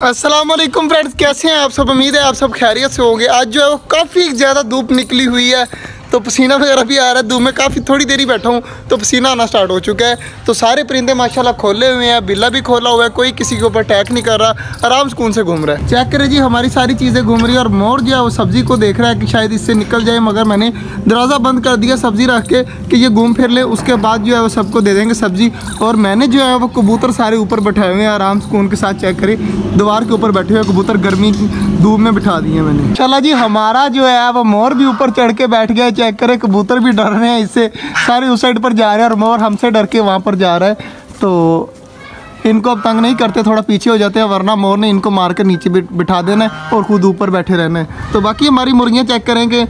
अस्सलाम वालेकुम फ्रेंड्स, कैसे हैं आप सब। उम्मीद है आप सब खैरियत से होंगे। आज जो है वो काफ़ी ज़्यादा धूप निकली हुई है तो पसीना वगैरह भी आ रहा है। धूप में काफ़ी थोड़ी देरी बैठा हूँ तो पसीना आना स्टार्ट हो चुका है। तो सारे परिंदे माशाल्लाह खोले हुए हैं, बिल्ला भी खोला हुआ है, कोई किसी के ऊपर अटैक नहीं कर रहा, आराम सुकून से घूम रहा है। चेक करें जी, हमारी सारी चीज़ें घूम रही है और मोर जो है वो सब्ज़ी को देख रहा है कि शायद इससे निकल जाए, मगर मैंने दरवाज़ा बंद कर दिया सब्ज़ी रख के कि ये घूम फिर ले, उसके बाद जो है वो सबको दे देंगे सब्ज़ी। और मैंने जो है वो कबूतर सारे ऊपर बैठाए हुए हैं आराम सुकून के साथ। चेक करें दीवार के ऊपर बैठे हुए कबूतर, गर्मी धूप में बिठा दिए मैंने। चला जी, हमारा जो है वो मोर भी ऊपर चढ़ के बैठ गया। चेक करें कबूतर भी डर रहे हैं इससे, सारे उस साइड पर जा रहे हैं और मोर हमसे डर के वहाँ पर जा रहा है। तो इनको अब तंग नहीं करते, थोड़ा पीछे हो जाते हैं, वरना मोर ने इनको मार कर नीचे बिठा देना है और खुद ऊपर बैठे रहना है। तो बाकी हमारी मुर्गियाँ चेक करेंगे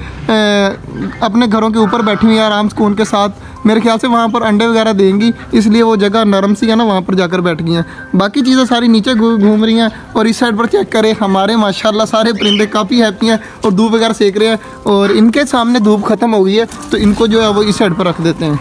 अपने घरों के ऊपर बैठी हुई हैं आराम सुकून के साथ। मेरे ख्याल से वहाँ पर अंडे वगैरह देंगी, इसलिए वो जगह नरम सी है ना, वहाँ पर जाकर बैठ गई हैं। बाकी चीज़ें सारी नीचे घूम रही हैं। और इस साइड पर चेक करें, हमारे माशाल्लाह सारे परिंदे काफ़ी हैप्पी हैं और धूप वगैरह सेक रहे हैं। और इनके सामने धूप ख़त्म हो गई है तो इनको जो है वो इस साइड पर रख देते हैं।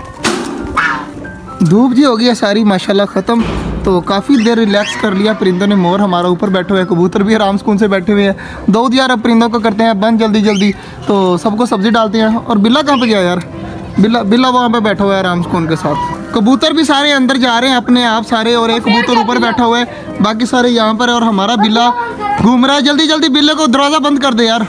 धूप जी हो गई है सारी माशाल्लाह ख़त्म। तो काफ़ी देर रिलैक्स कर लिया परिंदों ने। मोर हमारा ऊपर बैठे हुए हैं, कबूतर भी आराम सुकून से बैठे हुए हैं। दो यार अब परिंदों को करते हैं बंद जल्दी जल्दी, तो सबको सब्ज़ी डालते हैं। और बिल्ला कहाँ पे गया यार? बिल्ला वहाँ पे बैठा हुआ है आराम सुकून के साथ। कबूतर भी सारे अंदर जा रहे हैं अपने आप सारे, और एक कबूतर ऊपर बैठा हुआ है, बाकी सारे यहाँ पर है। और हमारा बिल्ला घूम रहा है। जल्दी जल्दी बिल्ले को दरवाज़ा बंद कर दे यार।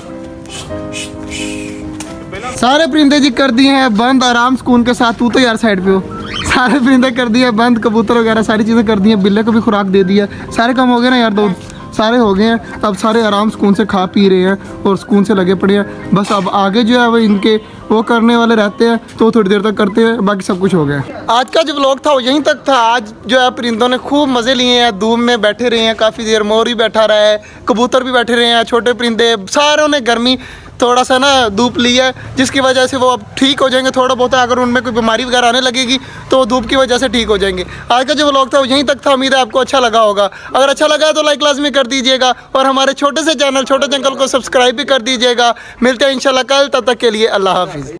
सारे परिंदे जी कर दिए हैं बंद आराम सुकून के साथ। तू तो यार साइड पे हो। सारे परिंदे कर दिए बंद, कबूतर वगैरह सारी चीज़ें कर दी हैं, बिल्ले को भी खुराक दे दी है। सारे काम हो गए ना यार, दो सारे हो गए हैं। अब सारे आराम सुकून से खा पी रहे हैं और सुकून से लगे पड़े हैं। बस अब आगे जो है वो इनके वो करने वाले रहते हैं तो थोड़ी देर तक करते हैं, बाकी सब कुछ हो गया। आज का जो व्लॉग था वो यहीं तक था। आज जो है परिंदों ने खूब मज़े लिए हैं, धूप में बैठे रहे हैं काफ़ी देर। मोर भी बैठा रहा है, कबूतर भी बैठे रहे हैं, छोटे परिंदे सारों ने गर्मी थोड़ा सा ना धूप ली है, जिसकी वजह से वो अब ठीक हो जाएंगे थोड़ा बहुत। अगर उनमें कोई बीमारी वगैरह आने लगेगी तो धूप की वजह से ठीक हो जाएंगे। आज का जो व्लॉग था वो यहीं तक था। उम्मीद है आपको अच्छा लगा होगा। अगर अच्छा लगा तो लाइक लाजमी कर दीजिएगा और हमारे छोटे से चैनल छोटे जंगल को सब्सक्राइब भी कर दीजिएगा। मिलते हैं इंशाल्लाह कल, तब तक के लिए अल्लाह हाफिज़।